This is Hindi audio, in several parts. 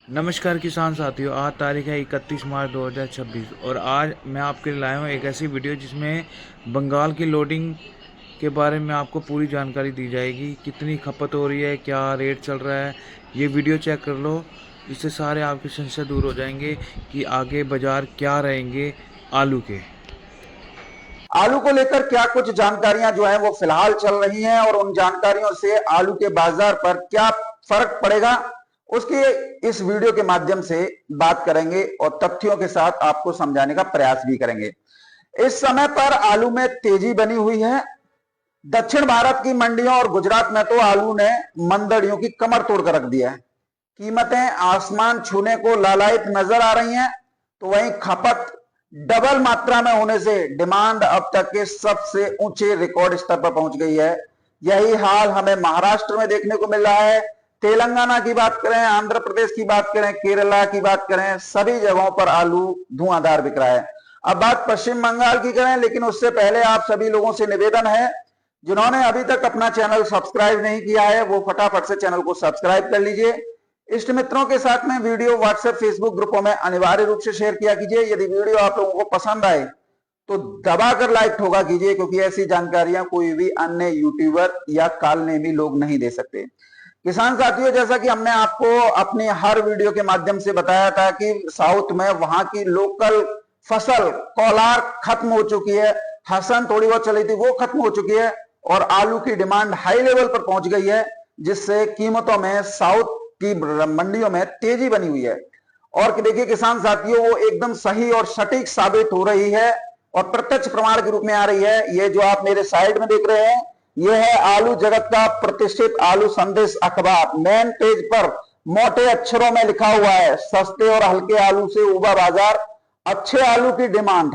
नमस्कार किसान साथियों। आज तारीख है 31 मार्च 2026 और आज मैं आपके लिए लाया हूँ एक ऐसी वीडियो जिसमें बंगाल की लोडिंग के बारे में आपको पूरी जानकारी दी जाएगी। कितनी खपत हो रही है, क्या रेट चल रहा है, ये वीडियो चेक कर लो। इससे सारे आपके संशय दूर हो जाएंगे कि आगे बाज़ार क्या रहेंगे आलू के। आलू को लेकर क्या कुछ जानकारियां जो है वो फिलहाल चल रही हैं और उन जानकारियों से आलू के बाजार पर क्या फर्क पड़ेगा, उसकी इस वीडियो के माध्यम से बात करेंगे और तथ्यों के साथ आपको समझाने का प्रयास भी करेंगे। इस समय पर आलू में तेजी बनी हुई है। दक्षिण भारत की मंडियों और गुजरात में तो आलू ने मंदड़ियों की कमर तोड़कर रख दिया है। कीमतें आसमान छूने को लालायित नजर आ रही हैं, तो वहीं खपत डबल मात्रा में होने से डिमांड अब तक के सबसे ऊंचे रिकॉर्ड स्तर पर पहुंच गई है। यही हाल हमें महाराष्ट्र में देखने को मिल रहा है। तेलंगाना की बात करें, आंध्र प्रदेश की बात करें, केरला की बात करें, सभी जगहों पर आलू धुआंधार बिक रहा है। अब बात पश्चिम बंगाल की करें, लेकिन उससे पहले आप सभी लोगों से निवेदन है, जिन्होंने अभी तक अपना चैनल सब्सक्राइब नहीं किया है वो फटाफट से चैनल को सब्सक्राइब कर लीजिए। इष्ट मित्रों के साथ में वीडियो व्हाट्सएप फेसबुक ग्रुपों में अनिवार्य रूप से शेयर किया कीजिए। यदि वीडियो आप लोगों को पसंद आए तो दबाकर लाइक ठोका कीजिए, क्योंकि ऐसी जानकारियां कोई भी अन्य यूट्यूबर या कालनेमी लोग नहीं दे सकते। किसान साथियों, जैसा कि हमने आपको अपनी हर वीडियो के माध्यम से बताया था कि साउथ में वहां की लोकल फसल कोलार खत्म हो चुकी है, हसन थोड़ी बहुत चली थी वो खत्म हो चुकी है और आलू की डिमांड हाई लेवल पर पहुंच गई है, जिससे कीमतों में साउथ की मंडियों में तेजी बनी हुई है। और देखिए किसान साथियों, वो एकदम सही और सटीक साबित हो रही है और प्रत्यक्ष प्रमाण के रूप में आ रही है। ये जो आप मेरे साइड में देख रहे हैं, ये है आलू जगत का प्रतिष्ठित आलू संदेश अखबार। मेन पेज पर मोटे अक्षरों में लिखा हुआ है, सस्ते और हल्के आलू से उबा बाजार, अच्छे आलू की डिमांड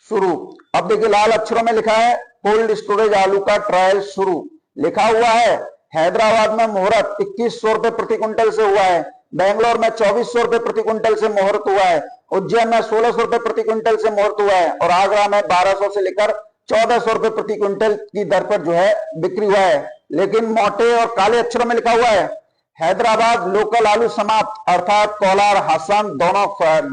शुरू। अब देखिए लाल अक्षरों में लिखा है, कोल्ड स्टोरेज आलू का ट्रायल शुरू। लिखा हुआ है हैदराबाद में मुहूर्त 2100 रुपए प्रति क्विंटल से हुआ है, बेंगलोर में 2400 रुपए प्रति क्विंटल से मुहूर्त हुआ है, उज्जैन में 1600 रुपए प्रति क्विंटल से मुहूर्त हुआ है और आगरा में 1200 से लेकर 1400 रुपए प्रति क्विंटल की दर पर जो है बिक्री हुआ है। लेकिन मोटे और काले अक्षरों में लिखा हुआ है, हैदराबाद लोकल आलू समाप्त, अर्थात कोलार हसन दोनों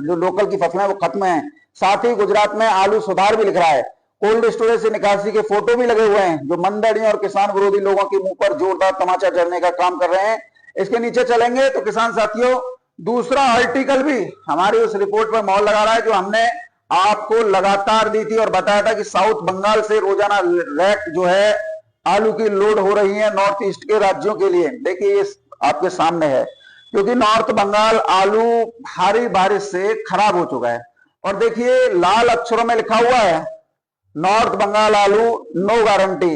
जो लोकल की फसलें वो खत्म है। साथ ही गुजरात में आलू सुधार भी लिख रहा है। कोल्ड स्टोरेज से निकासी के फोटो भी लगे हुए हैं, जो मंदड़ियों और किसान विरोधी लोगों के मुंह पर जोरदार तमाचा जड़ने का काम कर रहे हैं। इसके नीचे चलेंगे तो किसान साथियों, दूसरा आर्टिकल भी हमारी उस रिपोर्ट पर मोहर लगा रहा है जो हमने आपको लगातार दी थी और बताया था कि साउथ बंगाल से रोजाना रैक जो है आलू की लोड हो रही है नॉर्थ ईस्ट के राज्यों के लिए। देखिए ये आपके सामने है, क्योंकि नॉर्थ बंगाल आलू भारी बारिश से खराब हो चुका है। और देखिए लाल अक्षरों में लिखा हुआ है, नॉर्थ बंगाल आलू नो गारंटी।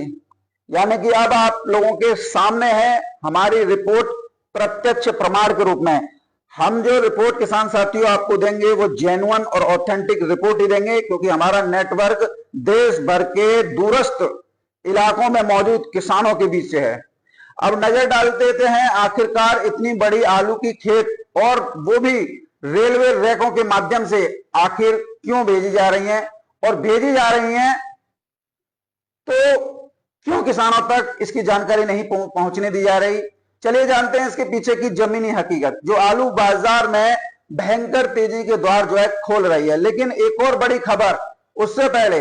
यानी कि अब आप लोगों के सामने है हमारी रिपोर्ट प्रत्यक्ष प्रमाण के रूप में। हम जो रिपोर्ट किसान साथियों आपको देंगे वो जेन्युइन और ऑथेंटिक रिपोर्ट ही देंगे, क्योंकि हमारा नेटवर्क देश भर के दूरस्थ इलाकों में मौजूद किसानों के बीच से है। अब नजर डाल देते हैं आखिरकार इतनी बड़ी आलू की खेत और वो भी रेलवे रैकों के माध्यम से आखिर क्यों भेजी जा रही हैं, और भेजी जा रही हैं तो क्यों किसानों तक इसकी जानकारी नहीं पहुंचने दी जा रही। चलिए जानते हैं इसके पीछे की जमीनी हकीकत, जो आलू बाजार में भयंकर तेजी के द्वार जो है खोल रही है। लेकिन एक और बड़ी खबर उससे पहले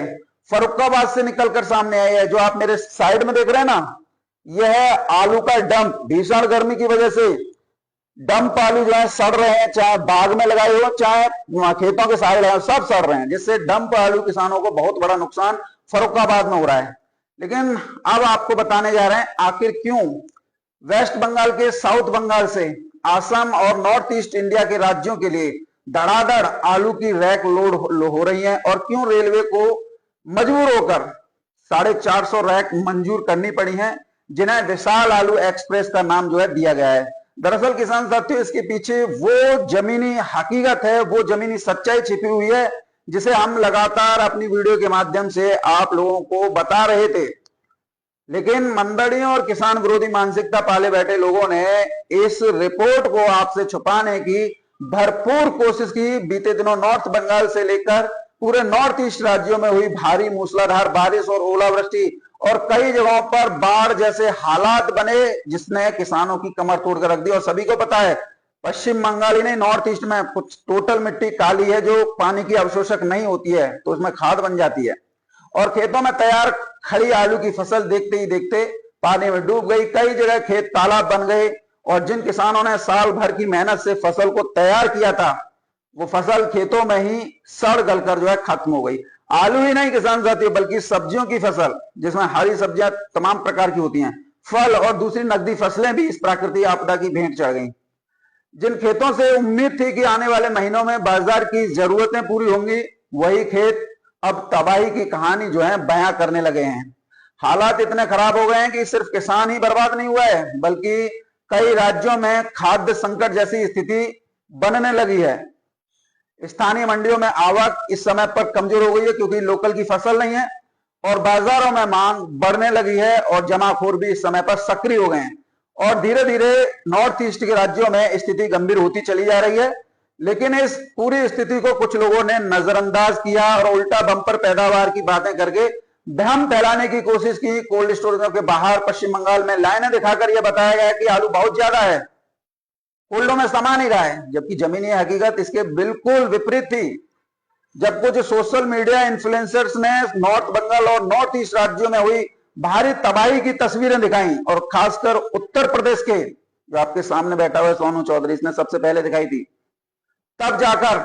फर्रुखाबाद से निकलकर सामने आई है, जो आप मेरे साइड में देख रहे हैं ना, यह है आलू का डंप। भीषण गर्मी की वजह से डंप आलू जो है सड़ रहे हैं, चाहे बाग में लगाए हो चाहे खेतों के साइड है, सब सड़ रहे हैं, जिससे डंप आलू किसानों को बहुत बड़ा नुकसान फर्रुखाबाद में हो रहा है। लेकिन अब आपको बताने जा रहे हैं आखिर क्यों वेस्ट बंगाल के साउथ बंगाल से असम और नॉर्थ ईस्ट इंडिया के राज्यों के लिए धड़ाधड़ आलू की रैक लोड हो रही है और क्यों रेलवे को मजबूर होकर 450 रैक मंजूर करनी पड़ी हैं, जिन्हें विशाल आलू एक्सप्रेस का नाम जो है दिया गया है। दरअसल किसान साथियों, इसके पीछे वो जमीनी हकीकत है, वो जमीनी सच्चाई छिपी हुई है, जिसे हम लगातार अपनी वीडियो के माध्यम से आप लोगों को बता रहे थे। लेकिन मंदड़ियों और किसान विरोधी मानसिकता पाले बैठे लोगों ने इस रिपोर्ट को आपसे छुपाने की भरपूर कोशिश की। बीते दिनों नॉर्थ बंगाल से लेकर पूरे नॉर्थ ईस्ट राज्यों में हुई भारी मूसलाधार बारिश और ओलावृष्टि और कई जगहों पर बाढ़ जैसे हालात बने, जिसने किसानों की कमर तोड़कर रख दी। और सभी को पता है पश्चिम बंगाल ही नहीं, नॉर्थ ईस्ट में कुछ टोटल मिट्टी काली है जो पानी की अवशोषक नहीं होती है, तो उसमें खाद बन जाती है। और खेतों में तैयार खड़ी आलू की फसल देखते ही देखते पानी में डूब गई। कई जगह खेत तालाब बन गए और जिन किसानों ने साल भर की मेहनत से फसल को तैयार किया था, वो फसल खेतों में ही सड़ गलकर जो है खत्म हो गई। आलू ही नहीं किसान साथियों, बल्कि सब्जियों की फसल, जिसमें हरी सब्जियां तमाम प्रकार की होती हैं, फल और दूसरी नकदी फसलें भी इस प्राकृतिक आपदा की भेंट चढ़ गई। जिन खेतों से उम्मीद थी कि आने वाले महीनों में बाजार की जरूरतें पूरी होंगी, वही खेत अब तबाही की कहानी जो है बयां करने लगे हैं। हालात इतने खराब हो गए हैं कि सिर्फ किसान ही बर्बाद नहीं हुआ है, बल्कि कई राज्यों में खाद्य संकट जैसी स्थिति बनने लगी है। स्थानीय मंडियों में आवक इस समय पर कमजोर हो गई है क्योंकि लोकल की फसल नहीं है, और बाजारों में मांग बढ़ने लगी है और जमाखोर भी इस समय पर सक्रिय हो गए हैं। और धीरे धीरे नॉर्थ ईस्ट के राज्यों में स्थिति गंभीर होती चली जा रही है। लेकिन इस पूरी स्थिति को कुछ लोगों ने नजरअंदाज किया और उल्टा बम्पर पैदावार की बातें करके भ्रम फैलाने की कोशिश की। कोल्ड स्टोरेजों के बाहर पश्चिम बंगाल में लाइनें दिखाकर यह बताया गया कि आलू बहुत ज्यादा है, कोल्डों में समा नहीं रहा है, जबकि जमीनी हकीकत इसके बिल्कुल विपरीत थी। जब कुछ सोशल मीडिया इन्फ्लुएंसर्स ने नॉर्थ बंगाल और नॉर्थ ईस्ट राज्यों में हुई भारी तबाही की तस्वीरें दिखाई, और खासकर उत्तर प्रदेश के, जो आपके सामने बैठा हुआ है सोनू चौधरी, इसने सबसे पहले दिखाई थी, तब जाकर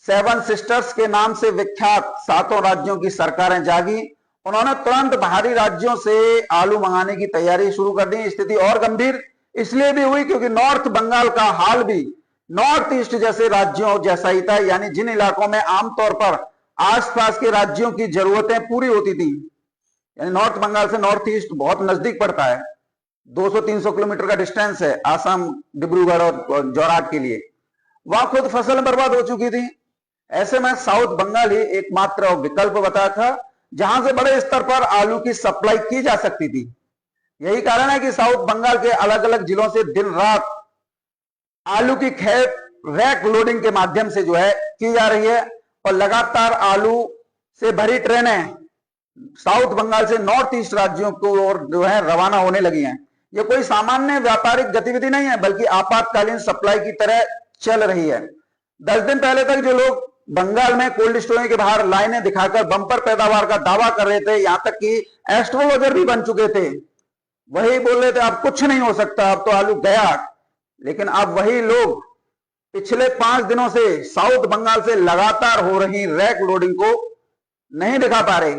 सेवन सिस्टर्स के नाम से विख्यात 7 राज्यों की सरकारें जागी। उन्होंने तुरंत बाहरी राज्यों से आलू मंगाने की तैयारी शुरू कर दी। स्थिति और गंभीर इसलिए भी हुई क्योंकि नॉर्थ बंगाल का हाल भी नॉर्थ ईस्ट जैसे राज्यों जैसा ही था, यानी जिन इलाकों में आमतौर पर आसपास के राज्यों की जरूरतें पूरी होती थी, यानी नॉर्थ बंगाल से नॉर्थ ईस्ट बहुत नजदीक पड़ता है, 200-300 किलोमीटर का डिस्टेंस है आसाम, डिब्रूगढ़ और जोरहाट के लिए, वहां खुद फसल बर्बाद हो चुकी थी। ऐसे में साउथ बंगाल ही एकमात्र विकल्प बता था जहां से बड़े स्तर पर आलू की सप्लाई की जा सकती थी। यही कारण है कि साउथ बंगाल के अलग अलग जिलों से दिन रात आलू की खेप रैक लोडिंग के माध्यम से जो है की जा रही है, और लगातार आलू से भरी ट्रेनें साउथ बंगाल से नॉर्थ ईस्ट राज्यों को और जो है रवाना होने लगी हैं। ये कोई सामान्य व्यापारिक गतिविधि नहीं है, बल्कि आपातकालीन सप्लाई की तरह चल रही है। 10 दिन पहले तक जो लोग बंगाल में कोल्ड स्टोरेज के बाहर लाइनें दिखाकर बंपर पैदावार का दावा कर रहे थे, यहां तक कि एस्ट्रोलॉजर भी बन चुके थे, वही बोल रहे थे अब कुछ नहीं हो सकता, अब तो आलू गया। लेकिन अब वही लोग पिछले 5 दिनों से साउथ बंगाल से लगातार हो रही रैक लोडिंग को नहीं दिखा पा रहे।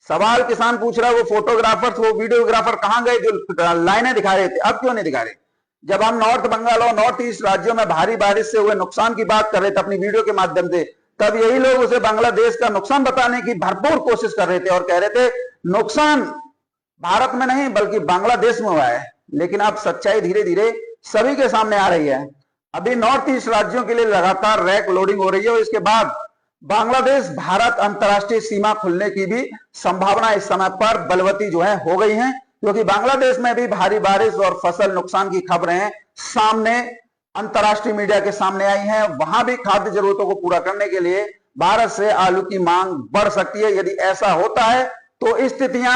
सवाल किसान पूछ रहा है, वो फोटोग्राफर्स, वो वीडियोग्राफर कहां गए जो लाइनें दिखा रहे थे, अब क्यों नहीं दिखा रहे? जब हम नॉर्थ बंगाल और नॉर्थ ईस्ट राज्यों में भारी बारिश से हुए नुकसान की बात कर रहे थे अपनी वीडियो के माध्यम से, तब यही लोग उसे बांग्लादेश का नुकसान बताने की भरपूर कोशिश कर रहे थे और कह रहे थे नुकसान भारत में नहीं बल्कि बांग्लादेश में हुआ है। लेकिन अब सच्चाई धीरे धीरे सभी के सामने आ रही है। अभी नॉर्थ ईस्ट राज्यों के लिए लगातार रैक लोडिंग हो रही है और इसके बाद बांग्लादेश भारत अंतर्राष्ट्रीय सीमा खुलने की भी संभावना इस समय पर बलवती जो है हो गई है, क्योंकि बांग्लादेश में भी भारी बारिश और फसल नुकसान की खबरें सामने अंतर्राष्ट्रीय मीडिया के सामने आई हैं। वहां भी खाद्य जरूरतों को पूरा करने के लिए भारत से आलू की मांग बढ़ सकती है। यदि ऐसा होता है तो स्थितियां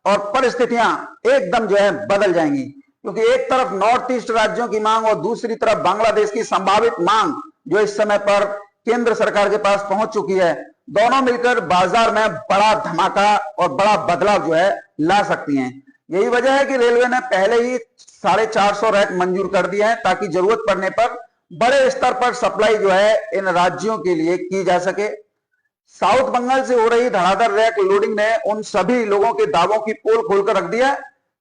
और परिस्थितियां एकदम जो है बदल जाएंगी, क्योंकि एक तरफ नॉर्थ ईस्ट राज्यों की मांग और दूसरी तरफ बांग्लादेश की संभावित मांग जो इस समय पर केंद्र सरकार के पास पहुंच चुकी है, दोनों मिलकर बाजार में बड़ा धमाका और बड़ा बदलाव जो है ला सकती हैं। यही वजह है कि रेलवे ने पहले ही 450 रैक मंजूर कर दिए हैं ताकि जरूरत पड़ने पर बड़े स्तर पर सप्लाई जो है इन राज्यों के लिए की जा सके। साउथ बंगाल से हो रही धड़ाधड़ रैक लोडिंग ने उन सभी लोगों के दावों की पोल खोलकर रख दिया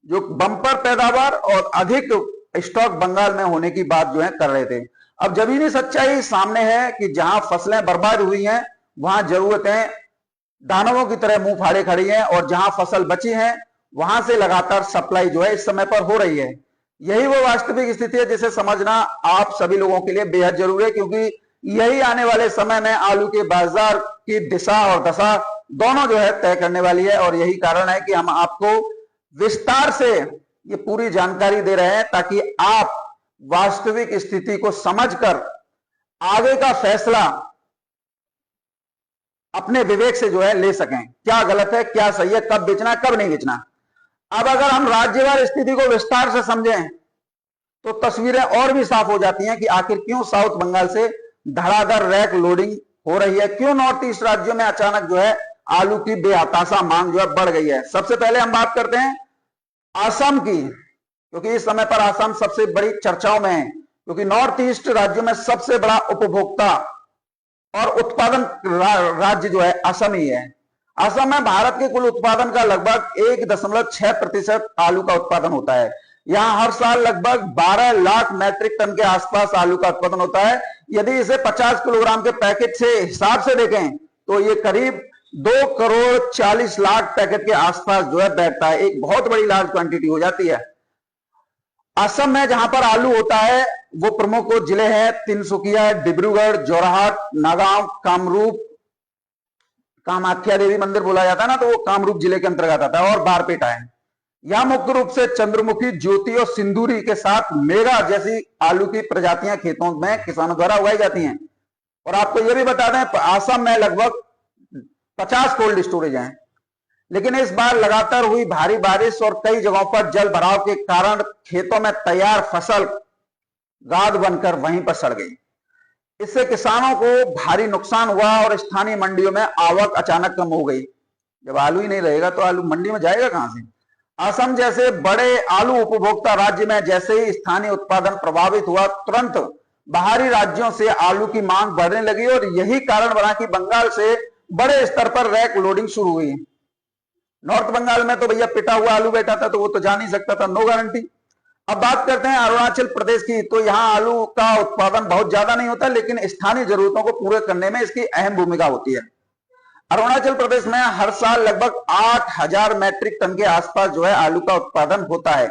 जो बंपर पैदावार और अधिक स्टॉक बंगाल में होने की बात जो है कर रहे थे। अब जमीनी सच्चाई सामने है कि जहां फसलें बर्बाद हुई हैं वहां जरूरतें दानवों की तरह मुंह फाड़े खड़ी हैं, और जहां फसल बची है वहां से लगातार सप्लाई जो है इस समय पर हो रही है। यही वो वास्तविक स्थिति है जिसे समझना आप सभी लोगों के लिए बेहद जरूरी है, क्योंकि यही आने वाले समय में आलू के बाजार की दिशा और दशा दोनों जो है तय करने वाली है। और यही कारण है कि हम आपको विस्तार से ये पूरी जानकारी दे रहे हैं ताकि आप वास्तविक स्थिति को समझकर आगे का फैसला अपने विवेक से जो है ले सकें, क्या गलत है क्या सही है, कब बेचना कब नहीं बेचना। अब अगर हम राज्यवार स्थिति को विस्तार से समझें तो तस्वीरें और भी साफ हो जाती हैं कि आखिर क्यों साउथ बंगाल से धड़ाधड़ रैक लोडिंग हो रही है, क्यों नॉर्थ ईस्ट राज्यों में अचानक जो है आलू की बेहताशा मांग जो है बढ़ गई है। सबसे पहले हम बात करते हैं असम की, क्योंकि इस समय पर असम सबसे बड़ी चर्चाओं में है, क्योंकि नॉर्थ ईस्ट राज्यों में सबसे बड़ा उपभोक्ता और उत्पादन राज्य जो है असम ही है। असम में भारत के कुल उत्पादन का लगभग 1.6% आलू का उत्पादन होता है। यहां हर साल लगभग 12 लाख मैट्रिक टन के आसपास आलू का उत्पादन होता है। यदि इसे 50 किलोग्राम के पैकेट से हिसाब से देखें तो ये करीब 2 करोड़ 40 लाख पैकेट के आसपास जो है बैठता है। एक बहुत बड़ी लार्ज क्वांटिटी हो जाती है। असम में जहां पर आलू होता है वो प्रमुख जिले हैं तिनसुकिया, डिब्रूगढ़, जोरहाट, नागांव, कामरूप, कामाख्या देवी मंदिर बोला जाता है ना, तो वो कामरूप जिले के अंतर्गत आता है, और बारपेटा है। यहां मुख्य रूप से चंद्रमुखी, ज्योति और सिंदूरी के साथ मेगा जैसी आलू की प्रजातियां खेतों में किसानों द्वारा उगाई जाती हैं। और आपको यह भी बता दें, असम में लगभग 50 कोल्ड स्टोरेज हैं, लेकिन इस बार लगातार हुई भारी बारिश और कई जगहों पर जल भराव के कारण खेतों में तैयार फसल गाद बनकर वहीं पर सड़ गई। इससे किसानों को भारी नुकसान हुआ और स्थानीय मंडियों में आवक अचानक कम हो गई। जब आलू ही नहीं रहेगा तो आलू मंडी में जाएगा कहां से। असम जैसे बड़े आलू उपभोक्ता राज्य में जैसे ही स्थानीय उत्पादन प्रभावित हुआ, तुरंत बाहरी राज्यों से आलू की मांग बढ़ने लगी और यही कारण बना कि बंगाल से बड़े स्तर पर रैक लोडिंग शुरू हुई। नॉर्थ बंगाल में तो भैया पिटा हुआ आलू बैठा था, तो वो तो जा नहीं सकता था, नो गारंटी। अब बात करते हैं अरुणाचल प्रदेश की। तो यहां आलू का उत्पादन बहुत ज्यादा नहीं होता, लेकिन स्थानीय जरूरतों को पूरे करने में इसकी अहम भूमिका होती है। अरुणाचल प्रदेश में हर साल लगभग 8,000 मैट्रिक टन के आसपास जो है आलू का उत्पादन होता है।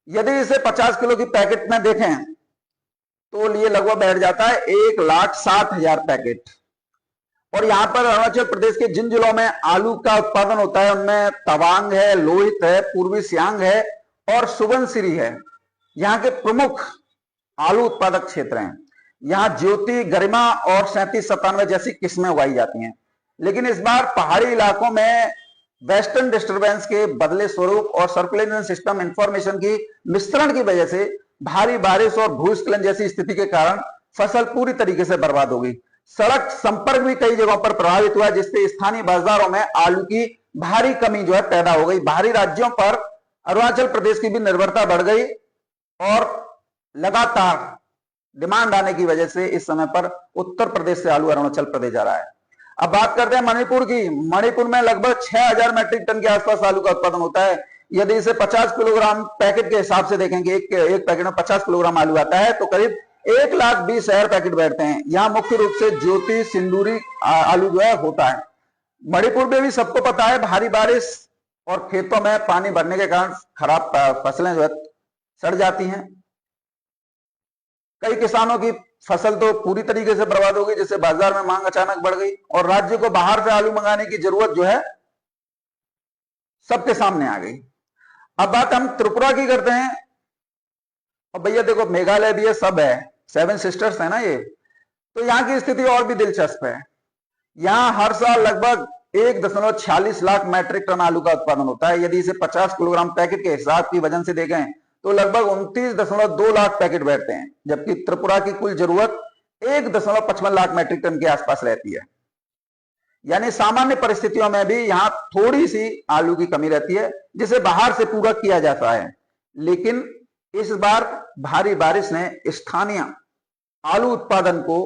यदि इसे 50 किलो की पैकेट में देखें तो ये लगभग बैठ जाता है 1,60,000 पैकेट। और यहां पर अरुणाचल प्रदेश के जिन जिलों में आलू का उत्पादन होता है उनमें तवांग है, लोहित है, पूर्वी सियांग है और सुबनसिरी है। यहाँ के प्रमुख आलू उत्पादक क्षेत्र हैं। यहाँ ज्योति, गरिमा और 3797 जैसी किस्में उगाई जाती हैं। लेकिन इस बार पहाड़ी इलाकों में वेस्टर्न डिस्टर्बेंस के बदले स्वरूप और सर्कुलेशन सिस्टम इंफॉर्मेशन की मिश्रण की वजह से भारी बारिश और भूस्खलन जैसी स्थिति के कारण फसल पूरी तरीके से बर्बाद हो गई। सड़क संपर्क भी कई जगहों पर प्रभावित हुआ, जिससे स्थानीय बाजारों में आलू की भारी कमी जो है पैदा हो गई। बाहरी राज्यों पर अरुणाचल प्रदेश की भी निर्भरता बढ़ गई और लगातार डिमांड आने की वजह से इस समय पर उत्तर प्रदेश से आलू अरुणाचल प्रदेश जा रहा है। अब बात करते हैं मणिपुर की। मणिपुर में लगभग 6,000 मैट्रिक टन के आसपास आलू का उत्पादन होता है। यदि इसे 50 किलोग्राम पैकेट के हिसाब से देखेंगे, एक पैकेट में 50 किलोग्राम आलू आता है, तो करीब 1,20,000 पैकेट बैठते हैं। यहाँ मुख्य रूप से ज्योति, सिंदूरी आलू जो है होता है। मणिपुर में भी सबको पता है भारी बारिश और खेतों में पानी भरने के कारण खराब फसलें जो है सड़ जाती हैं। कई किसानों की फसल तो पूरी तरीके से बर्बाद हो गई, जिससे बाजार में मांग अचानक बढ़ गई और राज्य को बाहर से आलू मंगाने की जरूरत जो है सबके सामने आ गई। अब बात हम त्रिपुरा की करते हैं। और भैया देखो, मेघालय भी है, सब है, 7 सिस्टर्स है ना ये। तो यहाँ की स्थिति और भी दिलचस्प है। यहाँ हर साल लगभग 1.46 लाख मैट्रिक टन आलू का उत्पादन होता है। यदि इसे 50 किलोग्राम पैकेट के हिसाब की वजन से देखें तो लगभग 29.2 लाख पैकेट बैठते हैं, जबकि त्रिपुरा की कुल जरूरत 1.55 लाख मैट्रिक टन के आसपास रहती है। यानी सामान्य परिस्थितियों में भी यहाँ थोड़ी सी आलू की कमी रहती है, जिसे बाहर से पूरा किया जाता है। लेकिन इस बार भारी बारिश ने स्थानीय आलू उत्पादन को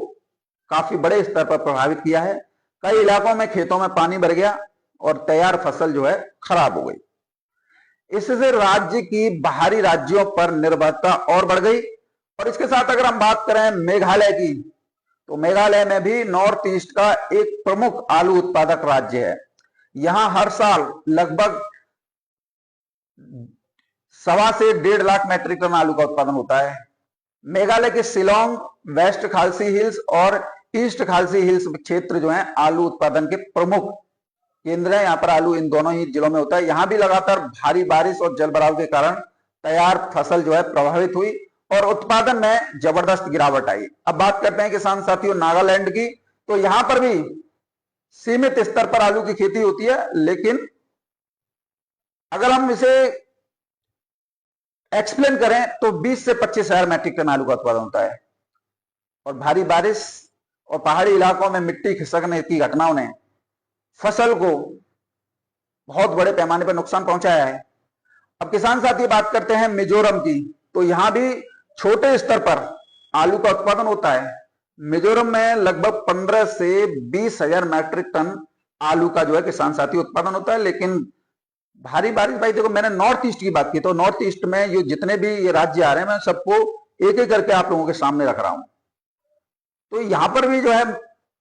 काफी बड़े स्तर पर प्रभावित किया है। कई इलाकों में खेतों में पानी भर गया और तैयार फसल जो है खराब हो गई। इससे राज्य की बाहरी राज्यों पर निर्भरता और बढ़ गई। और इसके साथ अगर हम बात करें मेघालय की, तो मेघालय में भी नॉर्थ ईस्ट का एक प्रमुख आलू उत्पादक राज्य है। यहां हर साल लगभग 1.25 से 1.5 लाख मैट्रिक टन आलू का उत्पादन होता है। मेघालय के शिलोंग, वेस्ट खालसी हिल्स और ईस्ट खालसी हिल्स क्षेत्र जो है आलू उत्पादन के प्रमुख केंद्र है। यहाँ पर आलू इन दोनों ही जिलों में होता है। यहाँ भी लगातार भारी बारिश और जलभराव के कारण तैयार फसल जो है प्रभावित हुई और उत्पादन में जबरदस्त गिरावट आई। अब बात करते हैं किसान साथियों नागालैंड की। तो यहां पर भी सीमित स्तर पर आलू की खेती होती है, लेकिन अगर हम इसे एक्सप्लेन करें तो 20 से 25,000 मैट्रिक टन आलू का उत्पादन होता है। और भारी बारिश और पहाड़ी इलाकों में मिट्टी खिसकने की घटनाओं ने फसल को बहुत बड़े पैमाने पर नुकसान पहुंचाया है। अब किसान साथी बात करते हैं मिजोरम की, तो यहां भी छोटे स्तर पर आलू का उत्पादन होता है। मिजोरम में लगभग 15 से 20,000 मैट्रिक टन आलू का जो है किसान साथी उत्पादन होता है। लेकिन भारी बारिश, भाई देखो मैंने नॉर्थ ईस्ट की बात की, तो नॉर्थ ईस्ट में ये जितने भी ये राज्य आ रहे हैं मैं सबको एक एक करके आप लोगों के सामने रख रहा हूं। तो यहां पर भी जो है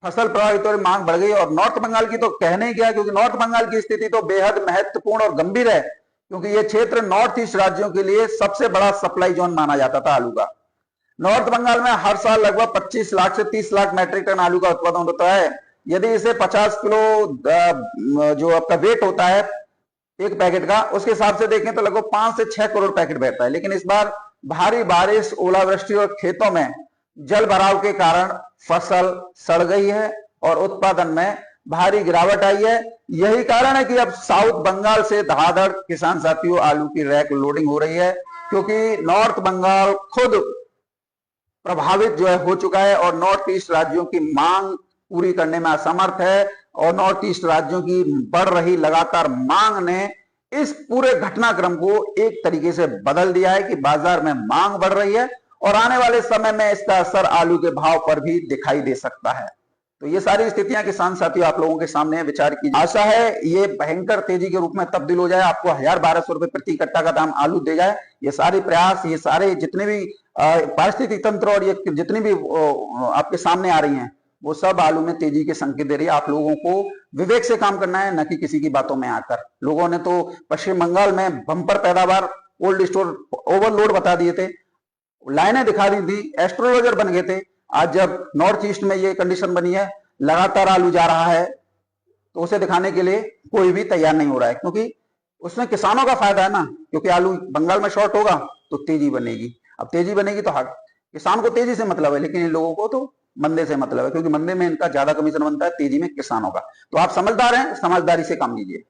फसल प्रभावित और मांग बढ़ गई। और नॉर्थ बंगाल की तो कहने ही क्या, क्योंकि नॉर्थ बंगाल की स्थिति तो बेहद महत्वपूर्ण और गंभीर है, क्योंकि ये क्षेत्र नॉर्थ ईस्ट राज्यों के लिए सबसे बड़ा सप्लाई जोन माना जाता था आलू का। नॉर्थ बंगाल में हर साल लगभग 25 लाख से 30 लाख मैट्रिक टन आलू का उत्पादन होता है। यदि इसे 50 किलो जो आपका वेट होता है एक पैकेट का, उसके हिसाब से देखें तो लगभग 5 से 6 करोड़ पैकेट बैठता है। लेकिन इस बार भारी बारिश, ओलावृष्टि और खेतों में जल भराव के कारण फसल सड़ गई है और उत्पादन में भारी गिरावट आई है। यही कारण है कि अब साउथ बंगाल से धड़ाधड़ किसान साथियों आलू की रैक लोडिंग हो रही है, क्योंकि नॉर्थ बंगाल खुद प्रभावित जो है हो चुका है और नॉर्थ ईस्ट राज्यों की मांग पूरी करने में असमर्थ है। और नॉर्थ ईस्ट राज्यों की बढ़ रही लगातार मांग ने इस पूरे घटनाक्रम को एक तरीके से बदल दिया है कि बाजार में मांग बढ़ रही है और आने वाले समय में इसका असर आलू के भाव पर भी दिखाई दे सकता है। तो ये सारी स्थितियां किसान साथियों आप लोगों के सामने विचार की आशा है ये भयंकर तेजी के रूप में तब्दील हो जाए, आपको 1,000-1,200 रुपए प्रति कट्टा का दाम आलू दे जाए। ये सारे प्रयास, ये सारे जितने भी पारिस्थितिक तंत्र और ये जितनी भी आपके सामने आ रही हैं, वो सब आलू में तेजी के संकेत दे रही है। आप लोगों को विवेक से काम करना है, न कि किसी की बातों में आकर। लोगों ने तो पश्चिम बंगाल में बंपर पैदावार, कोल्ड स्टोर ओवरलोड बता दिए थे, लाइनें दिखा दी थी, एस्ट्रोलॉजर बन गए थे। आज जब नॉर्थ ईस्ट में ये कंडीशन बनी है, लगातार आलू जा रहा है, तो उसे दिखाने के लिए कोई भी तैयार नहीं हो रहा है, क्योंकि उसमें किसानों का फायदा है ना, क्योंकि आलू बंगाल में शॉर्ट होगा तो तेजी बनेगी। अब तेजी बनेगी तो किसान को तेजी से मतलब है, लेकिन इन लोगों को तो मंदे से मतलब है, क्योंकि मंदे में इनका ज्यादा कमीशन बनता है, तेजी में किसानों का। तो आप समझदार हैं, समझदारी से काम लीजिए।